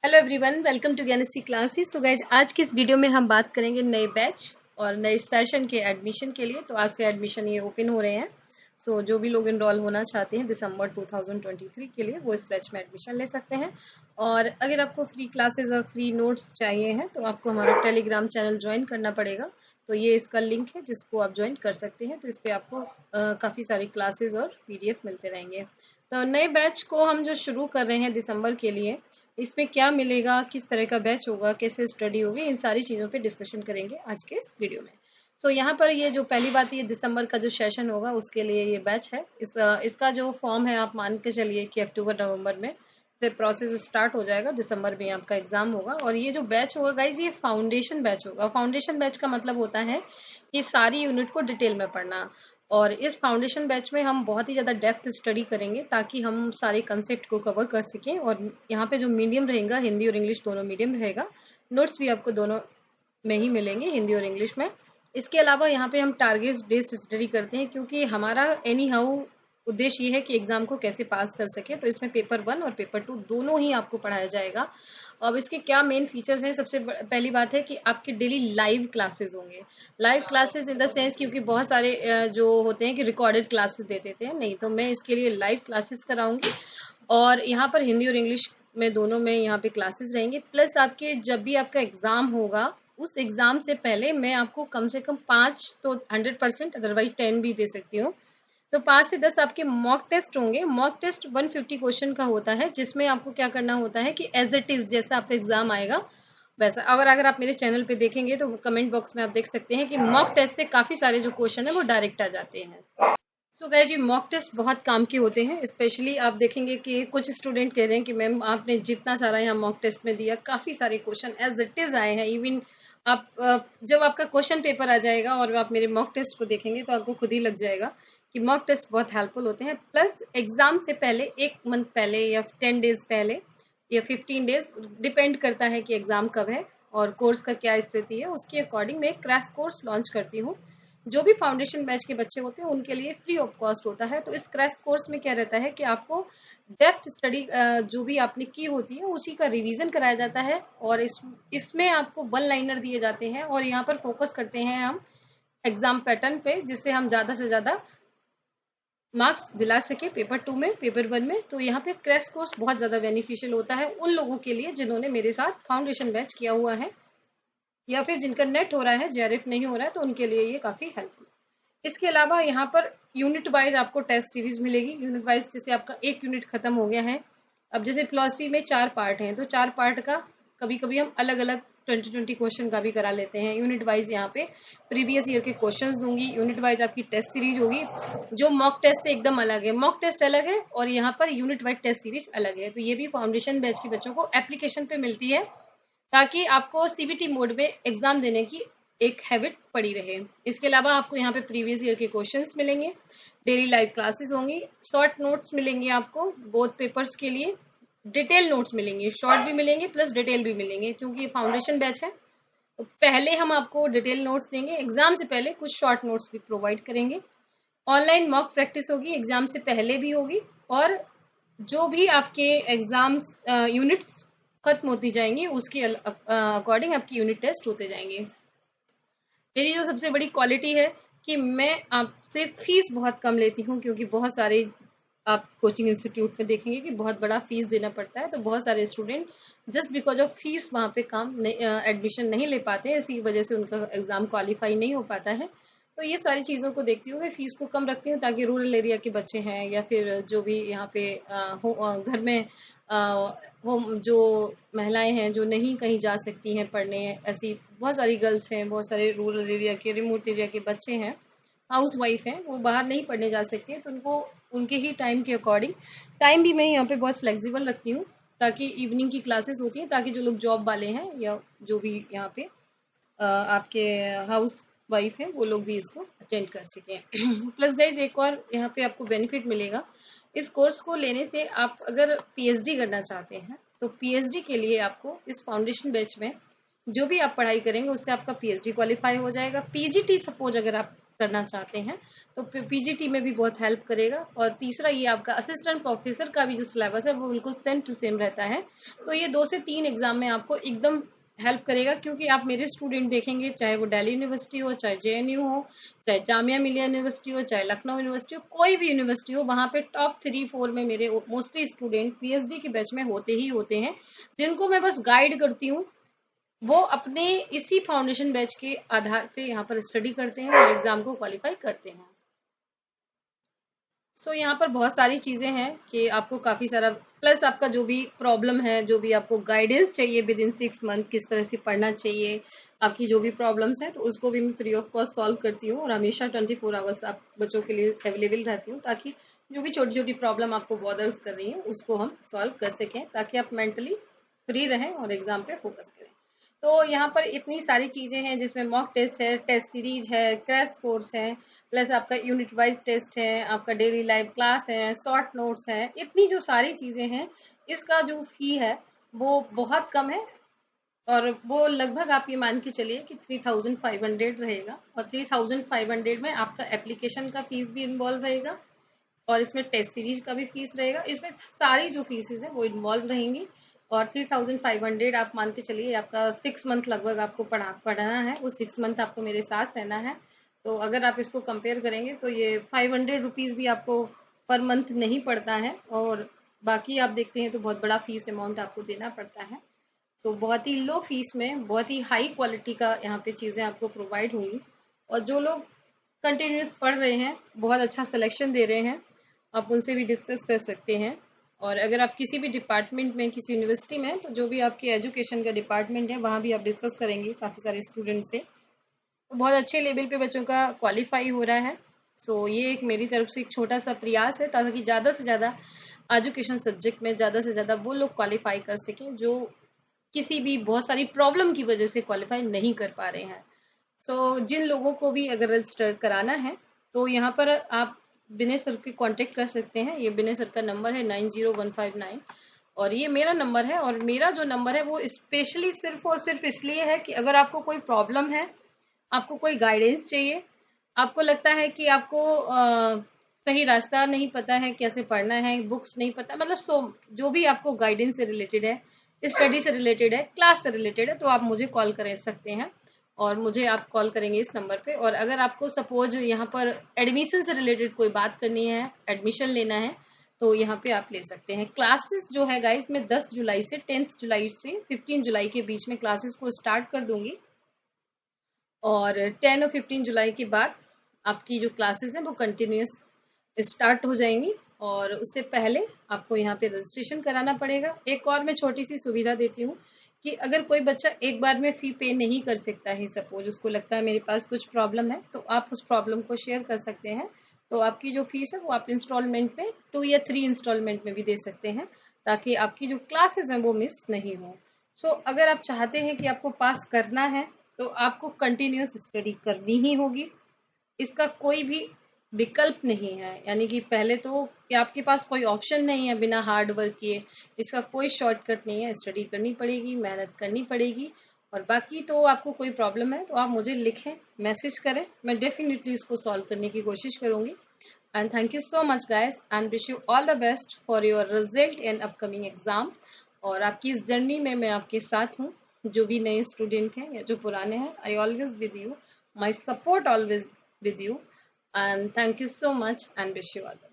Hello everyone, welcome to Gyanshree classes. So guys, आज की इस वीडियो में हम बात करेंगे नए बैच और नए सेशन के एडमिशन के लिए। तो आज से एडमिशन ये ओपन हो रहे हैं। सो जो भी लोग इनरोल होना चाहते हैं दिसंबर 2023 के लिए, वो इस बैच में एडमिशन ले सकते हैं। और अगर आपको फ्री क्लासेस और फ्री नोट्स चाहिए हैं तो आपको हमारा टेलीग्राम चैनल ज्वाइन करना पड़ेगा। तो ये इसका लिंक है जिसको आप ज्वाइन कर सकते हैं। तो इस पर आपको काफ़ी सारी क्लासेस और PDF मिलते रहेंगे। तो नए बैच को हम जो शुरू कर रहे हैं दिसंबर के लिए, इसमें क्या मिलेगा, किस तरह का बैच होगा, कैसे स्टडी होगी, इन सारी चीज़ों पे डिस्कशन करेंगे आज के इस वीडियो में। सो यहाँ पर ये जो पहली बात, ये दिसंबर का जो सेशन होगा उसके लिए ये बैच है। इसका जो फॉर्म है आप मान के चलिए कि अक्टूबर नवंबर में फिर प्रोसेस स्टार्ट हो जाएगा। दिसंबर में आपका एग्जाम होगा। और ये जो बैच होगा गाइज, ये फाउंडेशन बैच होगा। फाउंडेशन बैच का मतलब होता है कि सारी यूनिट को डिटेल में पढ़ना। और इस फाउंडेशन बैच में हम बहुत ही ज़्यादा डेप्थ स्टडी करेंगे ताकि हम सारे कंसेप्ट को कवर कर सकें। और यहाँ पे जो मीडियम रहेगा, हिंदी और इंग्लिश दोनों मीडियम रहेगा। नोट्स भी आपको दोनों में ही मिलेंगे, हिंदी और इंग्लिश में। इसके अलावा यहाँ पे हम टारगेट बेस्ड स्टडी करते हैं, क्योंकि हमारा एनी हाउ उद्देश्य ये है कि एग्जाम को कैसे पास कर सके। तो इसमें पेपर 1 और पेपर 2 दोनों ही आपको पढ़ाया जाएगा। अब इसके क्या मेन फीचर्स हैं, सबसे पहली बात है कि आपके डेली लाइव क्लासेस होंगे। Live classes in the sense, क्योंकि बहुत सारे जो होते हैं कि रिकॉर्डेड क्लासेस दे देते हैं, नहीं, तो मैं इसके लिए लाइव क्लासेस कराऊंगी। और यहाँ पर हिंदी और इंग्लिश में दोनों में यहाँ पे क्लासेस रहेंगे। प्लस आपके जब भी आपका एग्जाम होगा, उस एग्जाम से पहले मैं आपको कम से कम 5 तो 100%, अदरवाइज 10 भी दे सकती हूँ। तो 5 से 10 आपके मॉक टेस्ट होंगे। मॉक टेस्ट 150 क्वेश्चन का होता है, जिसमें आपको क्या करना होता है कि एज इट इज जैसा आपका एग्जाम आएगा वैसा। अगर आप मेरे चैनल पे देखेंगे तो कमेंट बॉक्स में आप देख सकते हैं कि मॉक टेस्ट से काफ़ी सारे जो क्वेश्चन है वो डायरेक्ट आ जाते हैं। सो गाइस, जी मॉक टेस्ट बहुत काम के होते हैं। स्पेशली आप देखेंगे कि कुछ स्टूडेंट कह रहे हैं कि मैम आपने जितना सारा यहाँ मॉक टेस्ट में दिया, काफ़ी सारे क्वेश्चन एज इट इज आए हैं। इवन आप जब आपका क्वेश्चन पेपर आ जाएगा और आप मेरे मॉक टेस्ट को देखेंगे तो आपको खुद ही लग जाएगा कि मॉक टेस्ट बहुत हेल्पफुल होते हैं। प्लस एग्जाम से पहले 1 मंथ पहले या 10 डेज पहले या 15 डेज, डिपेंड करता है कि एग्जाम कब है और कोर्स का क्या स्थिति है, उसके अकॉर्डिंग मैं एक क्रैश कोर्स लॉन्च करती हूँ। जो भी फाउंडेशन बैच के बच्चे होते हैं उनके लिए फ्री ऑफ कॉस्ट होता है। तो इस क्रैश कोर्स में क्या रहता है कि आपको डेप्थ स्टडी जो भी आपने की होती है उसी का रिवीजन कराया जाता है। और इसमें आपको 1 लाइनर दिए जाते हैं। और यहाँ पर फोकस करते हैं हम एग्जाम पैटर्न पे, जिससे हम ज़्यादा से ज़्यादा मार्क्स दिला सके पेपर 2 में, पेपर 1 में। तो यहाँ पे क्रैश कोर्स बहुत ज़्यादा बेनिफिशियल होता है उन लोगों के लिए जिन्होंने मेरे साथ फाउंडेशन बैच किया हुआ है, या फिर जिनका नेट हो रहा है, JRF नहीं हो रहा है, तो उनके लिए ये काफ़ी हेल्पफुल। इसके अलावा यहाँ पर यूनिट वाइज आपको टेस्ट सीरीज मिलेगी। यूनिट वाइज जैसे आपका एक यूनिट खत्म हो गया है, अब जैसे फिलॉसफी में 4 पार्ट हैं, तो 4 पार्ट का कभी कभी हम अलग अलग 20-20 क्वेश्चन का भी करा लेते हैं। यूनिट वाइज यहाँ पे प्रीवियस ईयर के क्वेश्चंस दूंगी। यूनिट वाइज आपकी टेस्ट सीरीज होगी जो मॉक टेस्ट से एकदम अलग है। मॉक टेस्ट अलग है और यहाँ per unit wise test series अलग है। तो ये भी फाउंडेशन बैच के बच्चों को एप्लीकेशन पे मिलती है, ताकि आपको CBT मोड में एग्जाम देने की एक हैबिट पड़ी रहे। इसके अलावा आपको यहाँ पे प्रीवियस ईयर के क्वेश्चंस मिलेंगे, डेली लाइव क्लासेस होंगी, शॉर्ट नोट्स मिलेंगे आपको बोथ पेपर्स के लिए, डिटेल नोट्स मिलेंगे, शॉर्ट भी मिलेंगे प्लस डिटेल भी मिलेंगे। क्योंकि ये फाउंडेशन बैच है तो पहले हम आपको डिटेल नोट्स देंगे, एग्जाम से पहले कुछ शॉर्ट नोट्स भी प्रोवाइड करेंगे। ऑनलाइन मॉक प्रैक्टिस होगी, एग्जाम से पहले भी होगी। और जो भी आपके एग्जाम्स यूनिट्स खत्म होती जाएंगी उसके अकॉर्डिंग आपकी यूनिट टेस्ट होते जाएंगे। मेरी जो सबसे बड़ी क्वालिटी है कि मैं आपसे फीस बहुत कम लेती हूँ, क्योंकि बहुत सारे आप कोचिंग इंस्टीट्यूट में देखेंगे कि बहुत बड़ा फीस देना पड़ता है। तो बहुत सारे student just because of fees वहाँ पे एडमिशन नहीं ले पाते हैं, इसी वजह से उनका एग्ज़ाम क्वालिफाई नहीं हो पाता है। तो ये सारी चीज़ों को देखती हूँ मैं फीस को कम रखती हूँ, ताकि रूरल एरिया के बच्चे हैं या फिर जो भी यहाँ पे घर में वो जो महिलाएं हैं जो नहीं कहीं जा सकती हैं पढ़ने, ऐसी बहुत सारी गर्ल्स हैं, बहुत सारे रूरल एरिया के, रिमोट एरिया के बच्चे हैं, हाउस वाइफ हैं, वो बाहर नहीं पढ़ने जा सकती हैं। तो उनको उनके ही टाइम के अकॉर्डिंग, टाइम भी मैं यहाँ पे बहुत फ्लेक्सिबल रखती हूँ, ताकि इवनिंग की क्लासेस होती हैं, ताकि जो लोग जॉब वाले हैं या जो भी यहाँ पे आपके हाउस वाइफ है वो लोग भी इसको अटेंड कर सकें। प्लस गाइज एक और यहाँ पे आपको बेनिफिट मिलेगा इस कोर्स को लेने से। आप अगर PhD करना चाहते हैं तो PhD के लिए आपको इस फाउंडेशन बैच में जो भी आप पढ़ाई करेंगे उससे आपका PhD क्वालिफाई हो जाएगा। PGT सपोज अगर आप करना चाहते हैं तो पीजीटी में भी बहुत हेल्प करेगा। और तीसरा ये आपका असिस्टेंट प्रोफेसर का भी जो सिलेबस है वो बिल्कुल सेम टू सेम रहता है। तो ये 2 से 3 एग्जाम में आपको एकदम हेल्प करेगा, क्योंकि आप मेरे स्टूडेंट देखेंगे, चाहे वो दिल्ली यूनिवर्सिटी हो, चाहे जेएनयू हो, चाहे जामिया मिलिया यूनिवर्सिटी हो, चाहे लखनऊ यूनिवर्सिटी हो, कोई भी यूनिवर्सिटी हो, वहाँ पे टॉप 3-4 में मेरे मोस्टली स्टूडेंट पीएचडी के बैच में होते ही होते हैं, जिनको मैं बस गाइड करती हूँ। वो अपने इसी फाउंडेशन बैच के आधार पे यहाँ पर स्टडी करते हैं और एग्जाम को क्वालिफाई करते हैं। सो यहाँ पर बहुत सारी चीज़ें हैं कि आपको काफ़ी सारा, प्लस आपका जो भी प्रॉब्लम है, जो भी आपको गाइडेंस चाहिए विद इन 6 मंथ, किस तरह से पढ़ना चाहिए, आपकी जो भी प्रॉब्लम्स हैं, तो उसको भी मैं फ्री ऑफ कॉस्ट सॉल्व करती हूँ। और हमेशा 24 आवर्स आप बच्चों के लिए अवेलेबल रहती हूँ, ताकि जो भी छोटी छोटी प्रॉब्लम आपको बॉदर्स कर रही हैं उसको हम सॉल्व कर सकें, ताकि आप मेंटली फ्री रहें और एग्जाम पे फोकस करें। तो यहाँ पर इतनी सारी चीज़ें हैं, जिसमें मॉक टेस्ट है, टेस्ट सीरीज है, क्रैश कोर्स है, प्लस आपका यूनिट वाइज टेस्ट है, आपका डेली लाइव क्लास है, शॉर्ट नोट्स है, इतनी जो सारी चीज़ें हैं, इसका जो फी है वो बहुत कम है। और वो लगभग आप ये मान के चलिए कि 3500 रहेगा। और 3500 में आपका एप्लीकेशन का फीस भी इन्वॉल्व रहेगा, और इसमें टेस्ट सीरीज का भी फीस रहेगा। इसमें सारी जो फीसेस है वो इन्वॉल्व रहेंगी। और 3500 आप मान के चलिए, आपका 6 मंथ लगभग आपको पढ़ाना है, वो 6 मंथ आपको मेरे साथ रहना है। तो अगर आप इसको कंपेयर करेंगे तो ये 500 रुपीज़ भी आपको पर मंथ नहीं पड़ता है। और बाकी आप देखते हैं तो बहुत बड़ा फीस अमाउंट आपको देना पड़ता है। तो बहुत ही लो फीस में बहुत ही हाई क्वालिटी का यहाँ पे चीज़ें आपको प्रोवाइड होंगी। और जो लोग कंटिन्यूस पढ़ रहे हैं, बहुत अच्छा सिलेक्शन दे रहे हैं, आप उनसे भी डिस्कस कर सकते हैं। और अगर आप किसी भी डिपार्टमेंट में, किसी यूनिवर्सिटी में, तो जो भी आपकी एजुकेशन का डिपार्टमेंट है वहाँ भी आप डिस्कस करेंगे काफ़ी सारे स्टूडेंट से, तो बहुत अच्छे लेवल पे बच्चों का क्वालिफाई हो रहा है। सो ये एक मेरी तरफ से एक छोटा सा प्रयास है, ताकि ज़्यादा से ज़्यादा एजुकेशन सब्जेक्ट में ज़्यादा से ज़्यादा वो लोग क्वालिफाई कर सकें जो किसी भी बहुत सारी प्रॉब्लम की वजह से क्वालिफाई नहीं कर पा रहे हैं। जिन लोगों को भी अगर रजिस्टर कराना है, तो यहाँ पर आप विनय सर के कांटेक्ट कर सकते हैं। ये विनय सर का नंबर है 90159, और ये मेरा नंबर है। और मेरा जो नंबर है वो स्पेशली सिर्फ और सिर्फ इसलिए है कि अगर आपको कोई प्रॉब्लम है, आपको कोई गाइडेंस चाहिए, आपको लगता है कि आपको सही रास्ता नहीं पता है, कैसे पढ़ना है, बुक्स नहीं पता, मतलब जो भी आपको गाइडेंस से रिलेटेड है, स्टडी से रिलेटेड है, क्लास से रिलेटेड है, तो आप मुझे कॉल कर सकते हैं। और मुझे आप कॉल करेंगे इस नंबर पे। और अगर आपको सपोज यहाँ पर एडमिशन से रिलेटेड कोई बात करनी है, एडमिशन लेना है, तो यहाँ पे आप ले सकते हैं। क्लासेस जो है गाइस, मैं 10 जुलाई से 10 जुलाई से 15 जुलाई के बीच में क्लासेस को स्टार्ट कर दूंगी। और 10 और 15 जुलाई के बाद आपकी जो क्लासेस हैं वो कंटिन्यूस स्टार्ट हो जाएंगी। और उससे पहले आपको यहाँ पे रजिस्ट्रेशन कराना पड़ेगा। एक और मैं छोटी सी सुविधा देती हूँ कि अगर कोई बच्चा एक बार में फ़ी पे नहीं कर सकता है, सपोज उसको लगता है मेरे पास कुछ प्रॉब्लम है, तो आप उस प्रॉब्लम को शेयर कर सकते हैं। तो आपकी जो फीस है वो आप इंस्टॉलमेंट में 2 या 3 इंस्टॉलमेंट में भी दे सकते हैं, ताकि आपकी जो क्लासेस हैं वो मिस नहीं हो। अगर आप चाहते हैं कि आपको पास करना है, तो आपको कंटिन्यूस स्टडी करनी ही होगी। इसका कोई भी विकल्प नहीं है। यानी कि पहले तो कि आपके पास कोई ऑप्शन नहीं है बिना हार्ड वर्क किए, इसका कोई शॉर्टकट नहीं है। स्टडी करनी पड़ेगी, मेहनत करनी पड़ेगी। और बाकी तो आपको कोई प्रॉब्लम है तो आप मुझे लिखें, मैसेज करें, मैं डेफिनेटली उसको सॉल्व करने की कोशिश करूँगी। And thank you so much guys, and wish you all the best for your result in upcoming exam. और आपकी इस जर्नी में मैं आपके साथ हूँ, जो भी नए स्टूडेंट हैं या जो पुराने हैं, I always with you, my support always with you, and thank you so much and wish you all the